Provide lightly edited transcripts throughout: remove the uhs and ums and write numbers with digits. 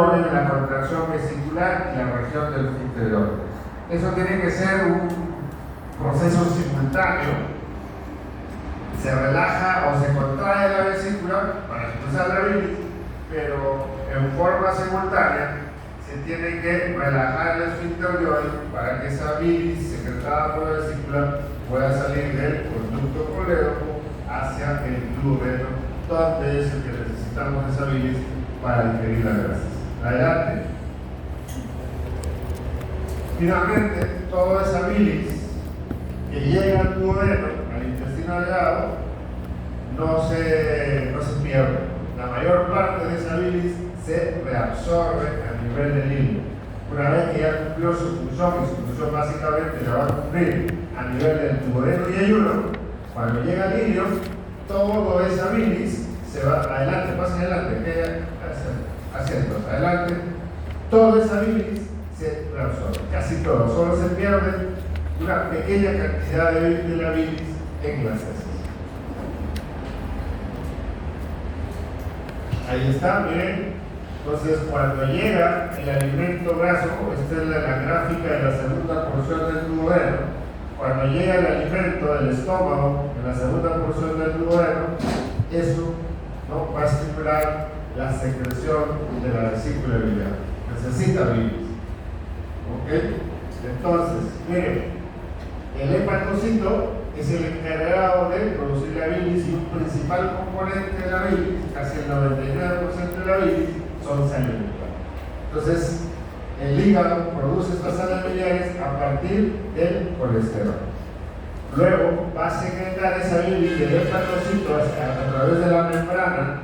luego viene la contracción vesicular y la región del interior. Eso tiene que ser un proceso simultáneo. Se relaja o se contrae la vesícula para expulsar la bilis, pero en forma simultánea se tiene que relajar el esfínter de hoy para que esa bilis secretada por la vesícula pueda salir del conducto colédoco hacia el duodeno, donde es el que necesitamos esa bilis para digerir las grasas. Adelante. Finalmente, toda esa bilis que llega al duodeno, al intestino delgado, no se pierde. La mayor parte de esa bilis se reabsorbe a nivel del hilo. Una vez que ya cumplió su función, y su función básicamente la va a cumplir a nivel del duodeno y ayuno, cuando llega al ilio, toda esa bilis se va adelante, pasa adelante, asientos, adelante, toda esa bilis se reabsorbe, casi todo, solo se pierde una pequeña cantidad de la bilis en las heces. Ahí está, miren. Entonces, cuando llega el alimento graso, esta es la gráfica de la segunda porción del duodeno, cuando llega el alimento del estómago, en la segunda porción del duodeno, eso ¿no? va a estimular la secreción de la vesícula biliar. Necesita bilis. ¿Ok? Entonces, miren, el hepatocito es el encargado de producir la bilis y un principal componente de la bilis, casi el 99% de la bilis, son sales biliares. Entonces, el hígado produce estas sales biliares a partir del colesterol. Luego va a secretar esa bilis del hepatocito a través de la membrana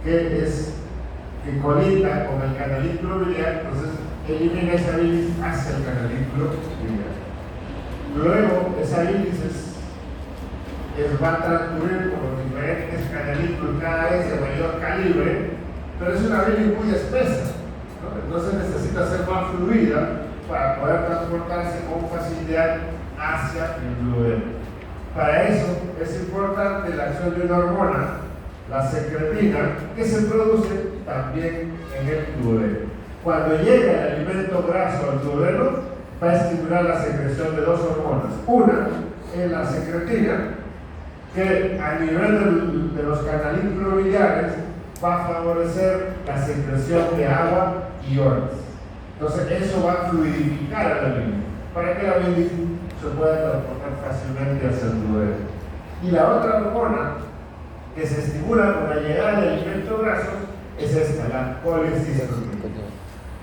que colita con el canalículo biliar, entonces elimina esa bilis hacia el canalículo biliar. Luego, esa bilis va a transcurrir por los diferentes canalículos cada vez de mayor calibre, pero es una bilis muy espesa, ¿no? Entonces necesita ser más fluida para poder transportarse con facilidad hacia el duodeno. Para eso es importante la acción de una hormona, la secretina, que se produce también en el duodeno. Cuando llega el alimento graso al duodeno, va a estimular la secreción de dos hormonas. Una es la secretina, que a nivel de los canalículos biliares va a favorecer la secreción de agua y iones. Entonces eso va a fluidificar a la bilis, para que la bilis se pueda transportar fácilmente hacia el duodeno. Y la otra hormona que se estimula con la llegada de alimentos grasos es esta, la colecistoquinina.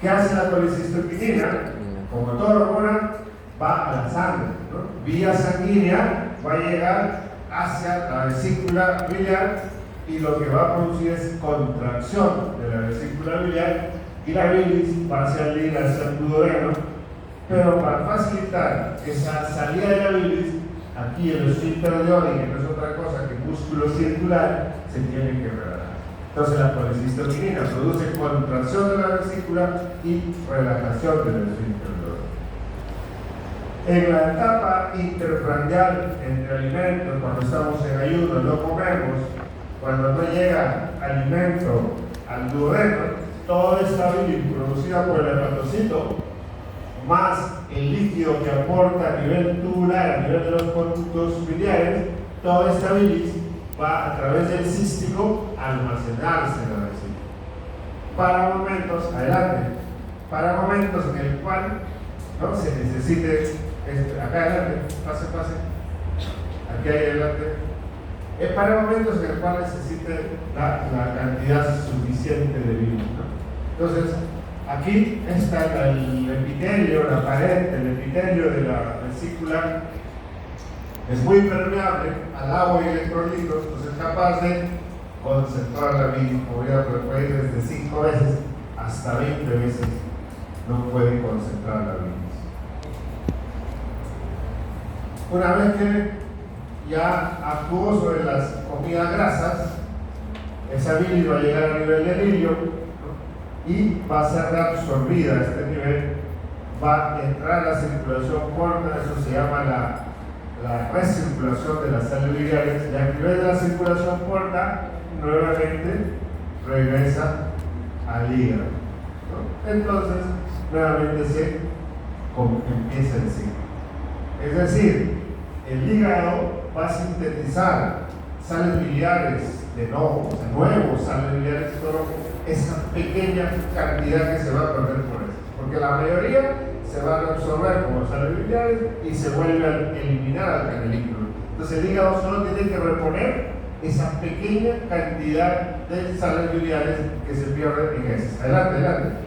¿Qué hace la colecistoquinina? Como toda hormona, va a la sangre, ¿no? Vía sanguínea va a llegar hacia la vesícula biliar y lo que va a producir es contracción de la vesícula biliar y la bilis va a salir hacia el duodeno, pero para facilitar esa salida de la bilis, aquí el esfínter de Oddi, que no es otra cosa que músculo circular, se tiene que relajar. Entonces la colecistoquinina produce contracción de la vesícula y relajación del esfínter de Oddi. En la etapa interprandial entre alimentos, cuando estamos en ayuno, no comemos, cuando no llega alimento al duodeno, toda esta bilis producida por el hepatocito, más el líquido que aporta a nivel tubular, a nivel de los conductos biliares, toda esta bilis va a través del cístico a almacenarse en la vesícula. Para momentos, adelante, para momentos en el cual ¿no? se necesite, acá adelante, pase, aquí adelante, para momentos en el cual necesite la cantidad suficiente de bilis, ¿no? Entonces, aquí está el epitelio, la pared, el epitelio de la vesícula es muy permeable al agua y electrolitos, entonces es capaz de concentrar la bilis, puede ir desde 5 veces hasta 20 veces, no puede concentrar la bilis. Una vez que ya actuó sobre las comidas grasas, esa bilis va a llegar a nivel del ilio, ¿no? Y va a ser reabsorbida a este nivel, va a entrar a la circulación corta, eso se llama la recirculación de las sales biliares, y a nivel de la circulación corta, nuevamente regresa al hígado, ¿no? ¿no? Entonces, nuevamente empieza el ciclo. Es decir, el hígado va a sintetizar sales biliares de nuevos sales biliares, pero esa pequeña cantidad que se va a perder por eso. Porque la mayoría se van a absorber como sales biliares y se vuelve a eliminar al canalículo. Entonces el hígado solo tiene que reponer esa pequeña cantidad de sales biliares que se pierden en heces. Adelante.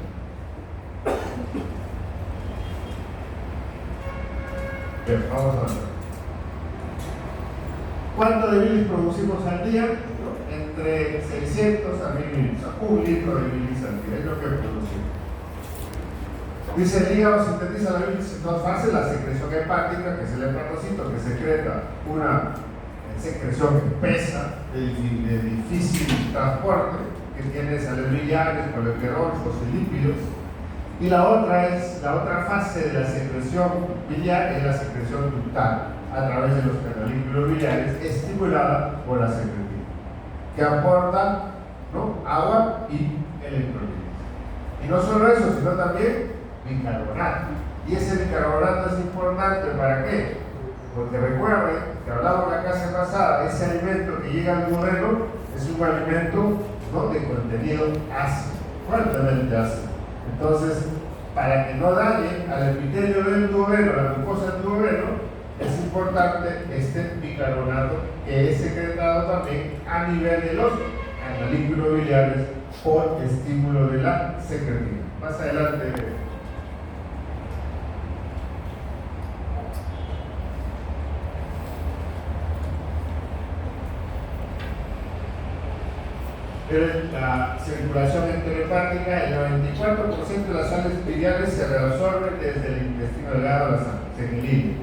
Bien, vamos a ver. ¿Cuánto de bilis producimos al día? Entre 600 a 1000 bilis. O sea, 1 litro de bilis al día es lo que producimos. Dice el hígado sintetiza la bilis en dos fases: la secreción hepática, que es el hepatocito, que secreta una secreción espesa de difícil transporte, que tiene sales biliares, colesterol, fosfolípidos. Y la otra fase de la secreción biliar es la secreción ductal, a través de los canalículos biliares, estimulada por la secretina, que aporta, ¿no?, agua y electrolitos. Y no solo eso, sino también bicarbonato. Y ese bicarbonato es importante, ¿para qué? Porque recuerden que hablamos la clase pasada, ese alimento que llega al duodeno es un alimento, ¿no?, de contenido ácido, fuertemente ácido. Entonces, para que no dañe al epitelio del duodeno, la mucosa del duodeno, es importante este bicarbonato, que es secretado también a nivel de los canalículos biliares por estímulo de la secretina. Más adelante. La circulación enterohepática, el 94% de las sales biliares se reabsorben desde el intestino delgado a la sangre, en el hígado.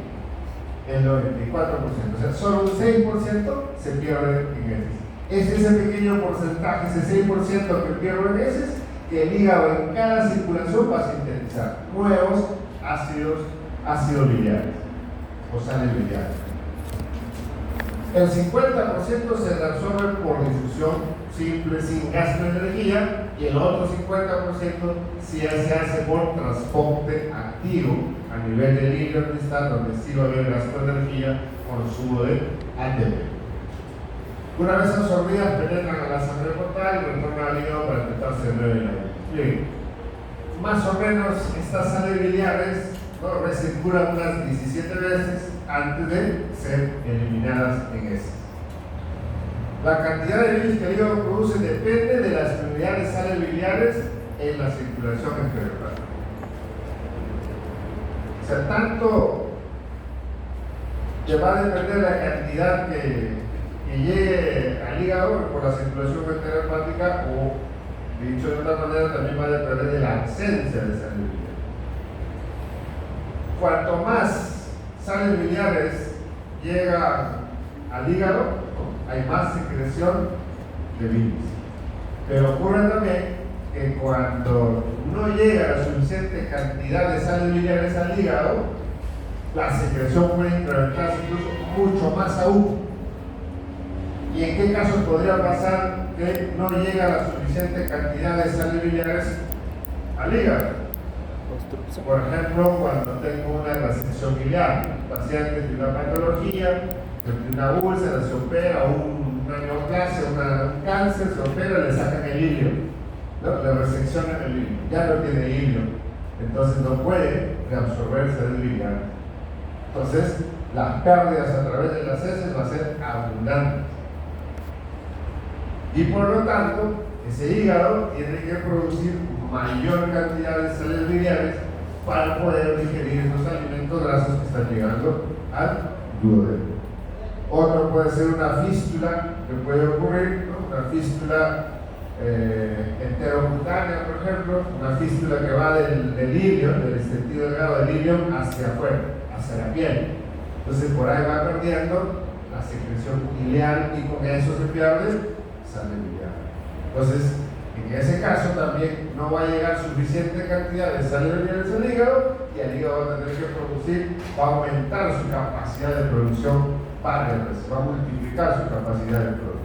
El 94%, o sea, solo un 6% se pierde en heces. Es ese pequeño porcentaje, ese 6% que pierde en heces, que el hígado en cada circulación va a sintetizar nuevos ácidos biliares o sales biliares. El 50% se reabsorbe por difusión simple, sin gasto de energía, y el otro 50% sí se hace por transporte activo a nivel del hígado distal, donde sí va a haber gasto de energía, consumo de ATP. Una vez absorbidas, penetran a la sangre portal y retornan al hígado para tratarse de nuevo. Bien, más o menos estas sales biliares, ¿no?, recirculan unas 17 veces antes de ser eliminadas en heces. La cantidad de bilis que el hígado produce depende de las unidades de sales biliares en la circulación enterohepática. O sea, tanto que va a depender de la cantidad que llegue al hígado por la circulación enterohepática, o dicho de otra manera, también va a depender de la ausencia de sales biliares. Cuanto más sales biliares llega al hígado, hay más secreción de bilis. Pero ocurre también que cuando no llega la suficiente cantidad de sales biliares al hígado, la secreción puede incrementarse incluso mucho más aún. ¿Y en qué casos podría pasar que no llega la suficiente cantidad de sales biliares al hígado? Por ejemplo, cuando tengo una restricción biliar, el paciente tiene una patología, una úlcera, se opera, una neoplasia, un cáncer, se opera, le sacan el hilio, ¿no?, le reseccionan el hilio, ya no tiene hilio, entonces no puede reabsorberse del biliar. Entonces, las pérdidas a través de las heces va a ser abundantes. Y por lo tanto, ese hígado tiene que producir mayor cantidad de sales biliares para poder digerir esos alimentos grasos que están llegando al duodeno. Otro puede ser una fístula que puede ocurrir, ¿no?, una fístula enterocutánea, por ejemplo, una fístula que va del ilio, del sentido delgado del ilio hacia afuera, hacia la piel. Entonces por ahí va perdiendo la secreción ileal y con eso se pierde sales biliares. Entonces, en ese caso también no va a llegar suficiente cantidad de sales biliares al hígado, y el hígado va a tener que producir, va a aumentar su capacidad de producción para el resto, va a multiplicar su capacidad de producción.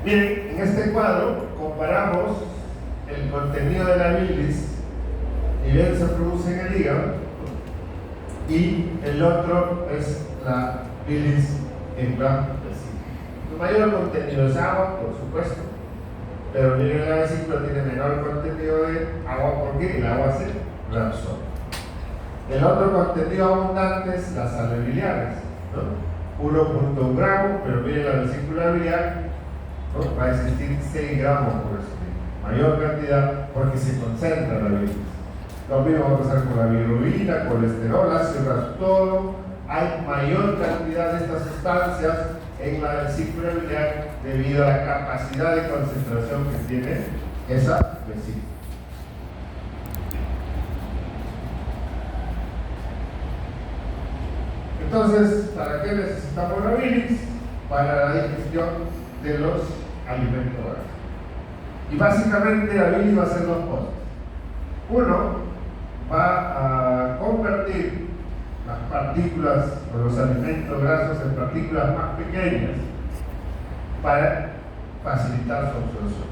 Bien, en este cuadro comparamos el contenido de la bilis, ni bien se produce en el hígado, y el otro es la bilis en la vesícula. El mayor contenido es agua, por supuesto, pero miren, la vesícula tiene menor contenido de agua porque el agua se reabsorbe. El otro contenido abundante es las sales biliares, ¿no? 1.1 gramos, pero miren la vesícula biliar, ¿no? Va a existir 6 gramos por eso, mayor cantidad porque se concentra la bilis. Lo mismo va a pasar con la bilirrubina, colesterol, ácido graso, todo. Hay mayor cantidad de estas sustancias en la vesícula biliar debido a la capacidad de concentración que tiene esa vesícula. Entonces, ¿para qué necesitamos la bilis? Para la digestión de los alimentos grasos. Y básicamente la bilis va a hacer dos cosas. Uno, va a convertir las partículas o los alimentos grasos en partículas más pequeñas para facilitar su absorción.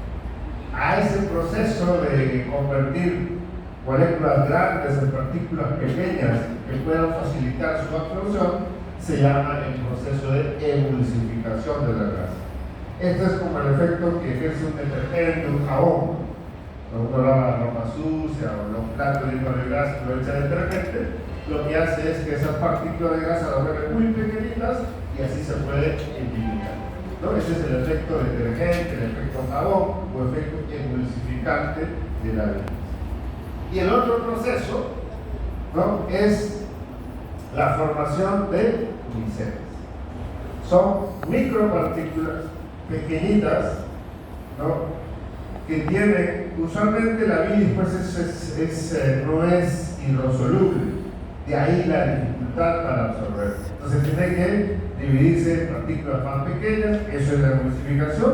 A ese proceso de convertir moléculas grandes en partículas pequeñas que puedan facilitar su absorción se llama el proceso de emulsificación de la grasa. Este es como el efecto que ejerce un detergente, un jabón. Cuando uno lava la ropa sucia o los platos llenos de grasa y lo echa detergente, lo que hace es que esas partículas de grasa las vuelven muy pequeñitas y así se puede eliminar, ¿no? Ese es el efecto detergente, el efecto jabón o efecto emulsificante de la bilis. Y el otro proceso, ¿no?, es la formación de micelas. Son micropartículas pequeñitas, ¿no?, que tienen, usualmente la bilis pues no es hidrosoluble, de ahí la dificultad para absorber. Entonces tiene que dividirse en partículas más pequeñas, eso es la emulsificación,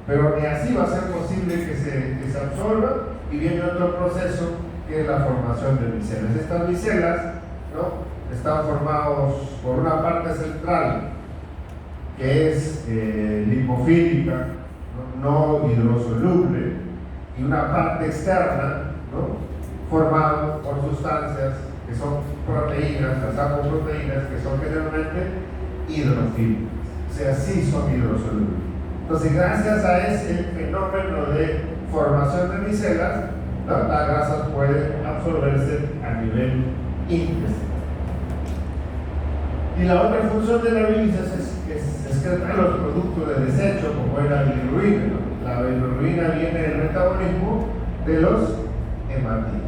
pero ni así va a ser posible que se absorba, y viene otro proceso que es la formación de micelas. Estas micelas, ¿no?, están formados por una parte central que es lipofílica, no hidrosoluble, y una parte externa, ¿no?, formada por sustancias que son proteínas, las apoproteínas, que son generalmente hidrofílicas, o sea, sí son hidrosolubles. Entonces, gracias a ese fenómeno de formación de micelas, ¿no?, las grasas pueden absorberse a nivel intestinal. Y la otra función de la bilis es excretar los productos de desecho, como es la bilirrubina, ¿no? La bilirrubina viene del metabolismo de los hematíes.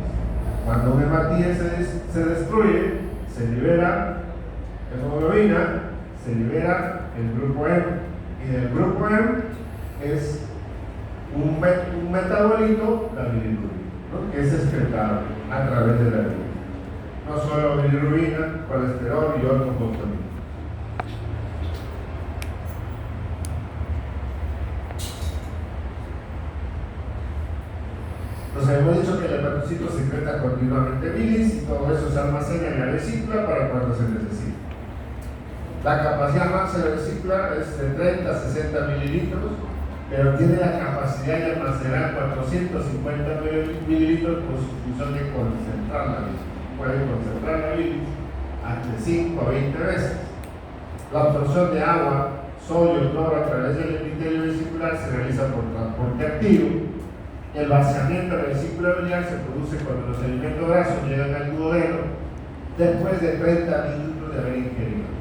Cuando un hematíe se destruye, se libera hemoglobina, se libera el grupo M, y del grupo M es un metabolito, la bilirrubina, ¿no?, que es excretado a través de la bilis. No solo bilirrubina, colesterol y otros componentes. Nos habíamos dicho que el hepatocito secreta continuamente bilis y todo eso se almacena en la vesícula para cuando se necesite. La capacidad máxima de la vesícula es de 30 a 60 mililitros, pero tiene la capacidad de almacenar 450 mililitros por su función de concentrar la bilis. Puede concentrar la bilis hasta 5 a 20 veces. La absorción de agua, sodio, cloro a través del epitelio vesicular se realiza por transporte activo. El vaciamiento de la vesícula biliar se produce cuando los alimentos grasos llegan al duodeno después de 30 minutos de haber ingerido.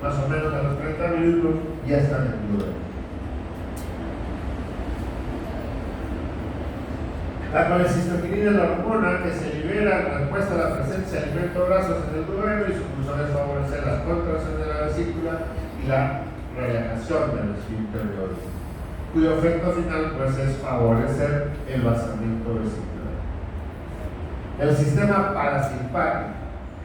Más o menos a los 30 minutos ya están en el duodeno. La colecistoquinina es la hormona que se libera en respuesta a la presencia de alimentos grasos en el duodeno, y su función es favorecer las contracciones de la vesícula y la relajación del esfínter de orina, cuyo efecto final pues es favorecer el vaciamiento vesicular. El sistema parasimpático,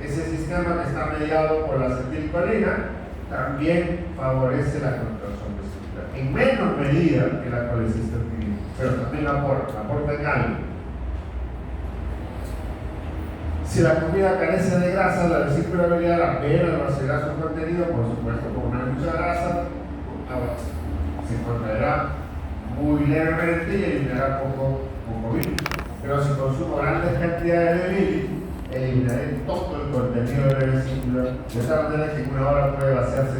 ese sistema que está mediado por la acetilcolina, también favorece la contracción vesicular, en menor medida que la colecistoquinina, pero también aporta en algo. Si la comida carece de grasa, la vesícula biliar apenas vaciará su contenido, por supuesto, con una mucha grasa, se contraerá muy levemente y eliminará poco bilis. Pero si consumo grandes cantidades de bilis, eliminaré todo el contenido de la vesícula, de tal manera que en una hora puede vaciarse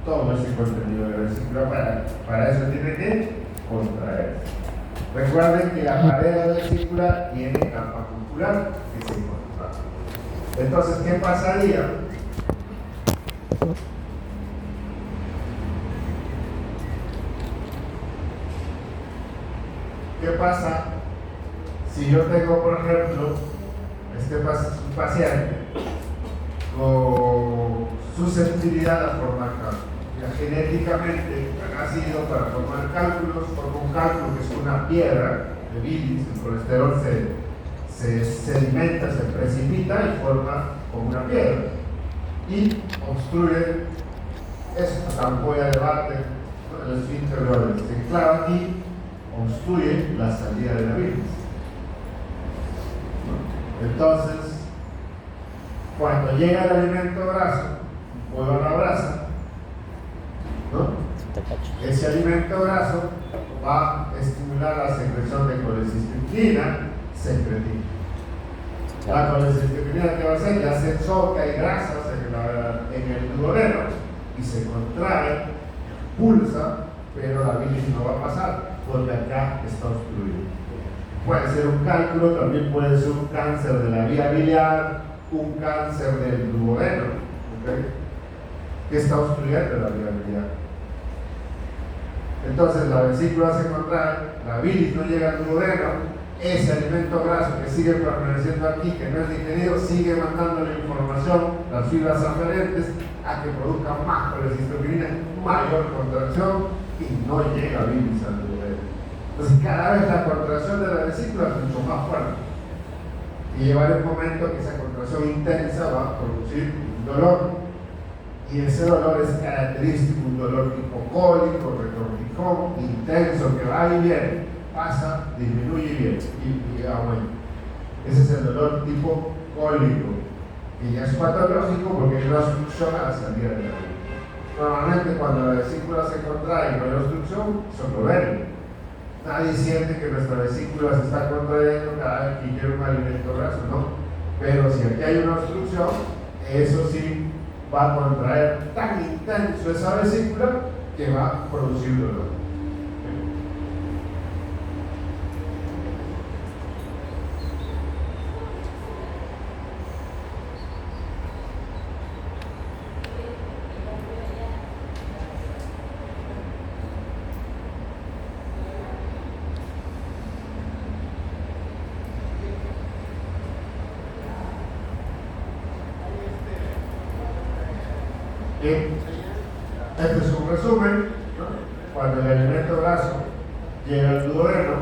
todo ese contenido de la vesícula. Para eso tiene que contraerse. Recuerden que la pared de la vesícula tiene capa muscular que se contrae. Entonces, ¿qué pasaría? ¿Qué pasa si yo tengo, por ejemplo, un paciente con susceptibilidad a formar cálculos? Genéticamente ha nacido para formar cálculos, forma un cálculo que es una piedra de bilis, el colesterol se sedimenta, se precipita y forma como una piedra y obstruye esta ampolla de váter, ¿no? El esfínter se enclava aquí, obstruye la salida de la bilis. Entonces, cuando llega el alimento graso, un pollo a la brasa, ¿no? Ese alimento graso va a estimular la secreción de colecistitina, secretina. La colecistitina, ¿qué va a hacer? Ya se choca y grasas en el duodeno y se contrae, pulsa, pero la bilis no va a pasar porque acá está obstruido. Puede ser un cálculo, también puede ser un cáncer de la vía biliar, un cáncer del duodeno, ¿okay? Que está obstruyendo la vía biliar. Entonces la vesícula se contrae, la bilis no llega al duodeno, ese alimento graso que sigue permaneciendo aquí, que no es digerido, sigue mandando la información, las fibras aferentes, a que produzcan más colecistoquinina, mayor contracción y no llega bilis al duodeno. Entonces cada vez la contracción de la vesícula es mucho más fuerte y llevará un momento que esa contracción intensa va a producir dolor. Y ese dolor es característico, un dolor hipocólico, retortijón, intenso, que va y viene, pasa, disminuye y viene, y aumenta. Ese es el dolor tipo cólico, y ya es patológico porque hay una obstrucción a la salida de la vida. Normalmente cuando la vesícula se contrae y no hay obstrucción, solo ven. Nadie siente que nuestra vesícula se está contrayendo cada vez que quiere un alimento graso, ¿no? Pero si aquí hay una obstrucción, eso sí va a contraer tan intenso esa vesícula que va a producir dolor. Este es un resumen, ¿no? Cuando el alimento graso llega al duodeno,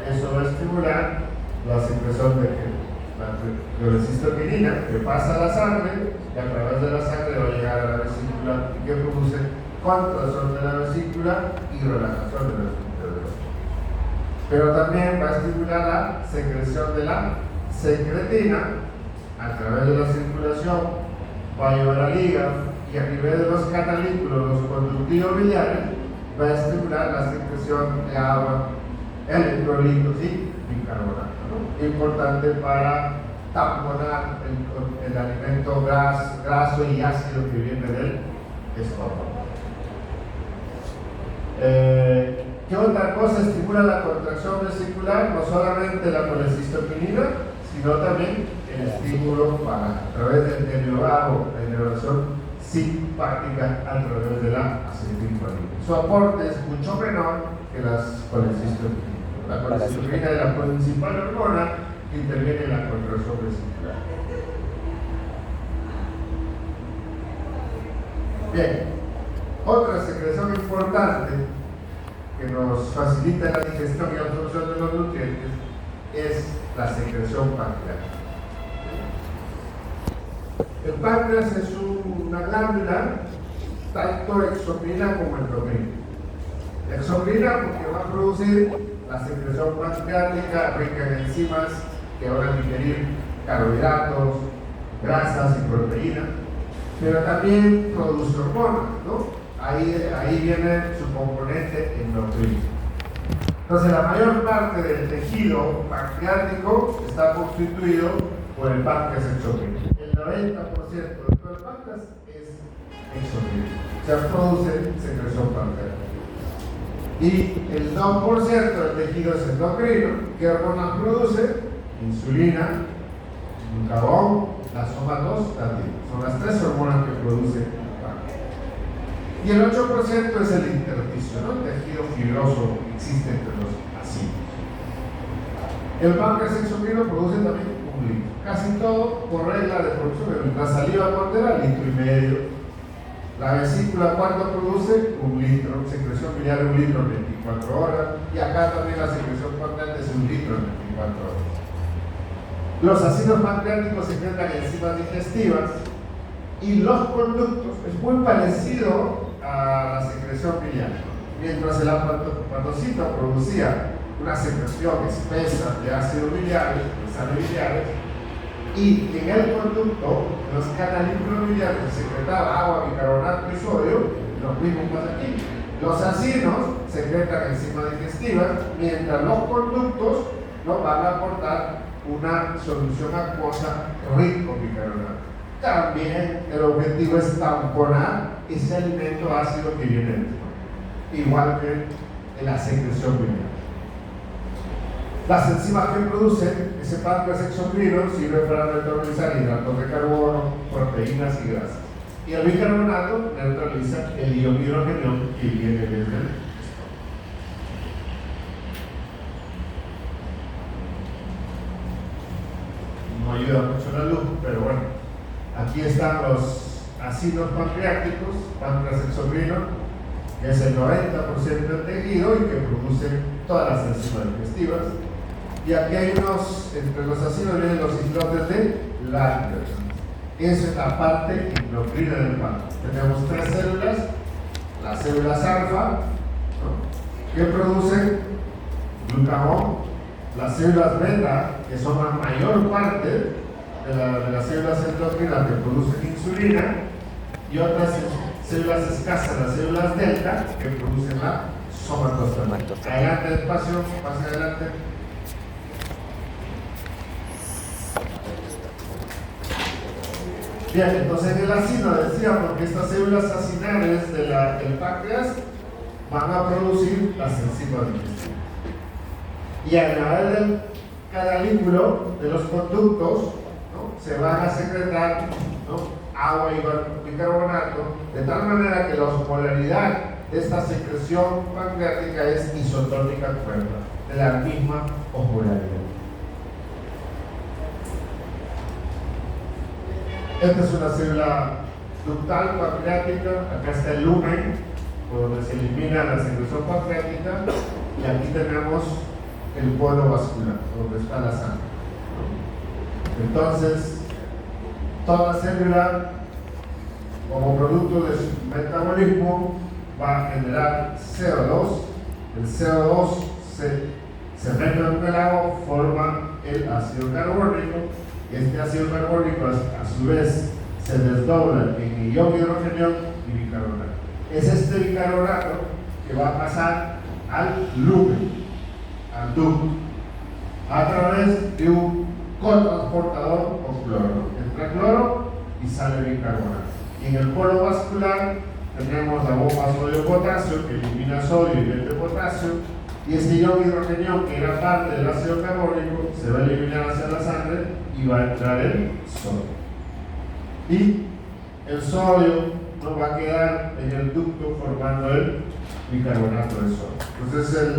eso va a estimular la secreción de la colecistoquinina que pasa a la sangre y a través de la sangre va a llegar a la vesícula y que produce contracción de la vesícula y relajación de la vesícula. Pero también va a estimular la secreción de la secretina a través de la circulación, va a llevar al hígado y a nivel de los canalículos, los conductivos biliares, va a estimular la secreción de agua, electrolitos y bicarbonato, ¿no? Importante para tamponar el alimento graso y ácido que viene del estómago. ¿Qué otra cosa estimula la contracción vesicular? No solamente la colecistoquinina, sino también el estímulo a través del nervio, la inervación simpática a través de la acetilcolina. Su aporte es mucho menor que las colecistoquinas. La colecistoquina es la principal hormona que interviene en la contracción vesicular. Bien, otra secreción importante que nos facilita la digestión y absorción de los nutrientes es la secreción pancreática. El páncreas es una glándula tanto exocrina como endocrina. Exocrina porque va a producir la secreción pancreática rica en enzimas que van a digerir carbohidratos, grasas y proteínas, pero también produce hormonas, ¿no? Ahí viene su componente endocrino. Entonces, la mayor parte del tejido pancreático está constituido por el páncreas exocrino. El 90% de todo el páncreas es exocrino, o sea, produce secreción pancreática. Y el 2% del tejido es endocrino. ¿Qué hormonas produce? Insulina, glucagón, la somatostatina. Son las 3 hormonas que produce el páncreas. Y el 8% es el intersticio, ¿no? El tejido fibroso que existe entre los ácidos. El páncreas exocrino produce también 1 litro. Casi todo por regla de producción. La saliva pondera, 1,5 litros. La vesícula, ¿cuánto produce? 1 litro. Secreción biliar, 1 litro en 24 horas. Y acá también la secreción pancreática es 1 litro en 24 horas. Los ácidos pancreáticos secretan enzimas digestivas y los conductos es muy parecido a la secreción biliar. Mientras el hepatocito producía una secreción espesa de ácidos biliares, de sales biliares, y en el conducto, los canalículos biliares secretaban agua, bicarbonato y sodio. Lo mismo pasa aquí. Los acinos secretan enzimas digestivas, mientras los conductos nos van a aportar una solución acuosa rica en bicarbonato. También el objetivo es tamponar ese alimento ácido que viene dentro, igual que en la secreción biliar. Las enzimas que producen ese páncreas exocrino sirven para neutralizar hidratos de carbono, proteínas y grasas. Y el bicarbonato neutraliza el ion hidrogenio que viene desde el estómago. No ayuda mucho la luz, pero bueno. Aquí están los ácidos pancreáticos, páncreas exocrino, que es el 90% del tejido y que producen todas las enzimas digestivas. Y aquí hay entre los ácidos vienen los islotes de lácteos. Esa es la parte endocrina del páncreas. Tenemos 3 células, las células alfa, ¿no?, que producen glucagón, las células beta, que son la mayor parte de las células endocrinas que producen insulina, y otras células escasas, las células delta, que producen la somatostatina. Adelante, despacio, pase adelante. Bien, entonces el acino decíamos que estas células acinales del páncreas van a producir las enzimas digestivas. Y a través del canalículo de los conductos, ¿no?, se van a secretar, ¿no?, agua y bicarbonato, de tal manera que la osmolaridad de esta secreción pancreática es isotónica cuerda, de la misma osmolaridad. Esta es una célula ductal pancreática. Acá está el lumen, por donde se elimina la secreción pancreática, y aquí tenemos el polo vascular, donde está la sangre. Entonces, toda célula, como producto de su metabolismo, va a generar CO2. El CO2 se mete en el agua, forma el ácido carbónico. Este ácido carbónico a su vez se desdobla en ion hidrogenio y bicarbonato. Es este bicarbonato que va a pasar al lumen, al ducto, a través de un cotransportador con cloro. Entra cloro y sale bicarbonato. Y en el polo vascular tenemos la bomba sodio-potasio que elimina sodio y mete potasio. Y este ion hidrogenio, que era parte del ácido carbónico, se va a eliminar hacia la sangre y va a entrar el sodio. Y el sodio no va a quedar en el ducto formando el bicarbonato de sodio. Entonces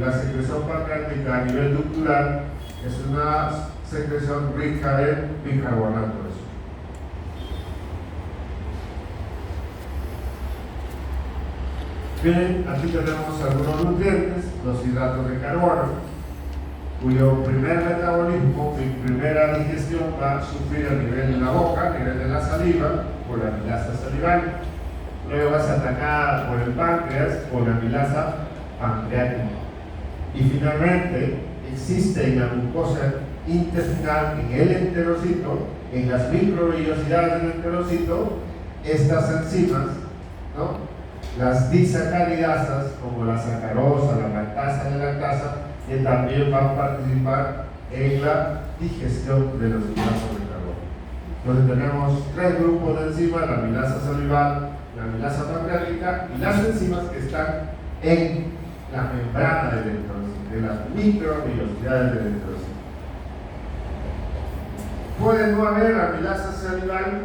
la secreción pancreática a nivel ductular es una secreción rica en bicarbonato de sodio. Bien, aquí tenemos algunos nutrientes, los hidratos de carbono, cuyo primer metabolismo y primera digestión va a sufrir a nivel de la boca, a nivel de la saliva, por la amilasa salival. Luego va a ser atacada por el páncreas, por la amilasa pancreática. Y finalmente, existe en la mucosa intestinal, en el enterocito, en las microvellosidades del enterocito, estas enzimas, ¿no?, las disacaridasas, como la sacarosa, la lactasa de lactasa, que también van a participar en la digestión de los hidratos de carbono. Entonces tenemos tres grupos de enzimas: la amilasa salival, la amilasa pancreática y las enzimas que están en la membrana del enterocito, de las microvellosidades del enterocito. Puede no haber amilasa salival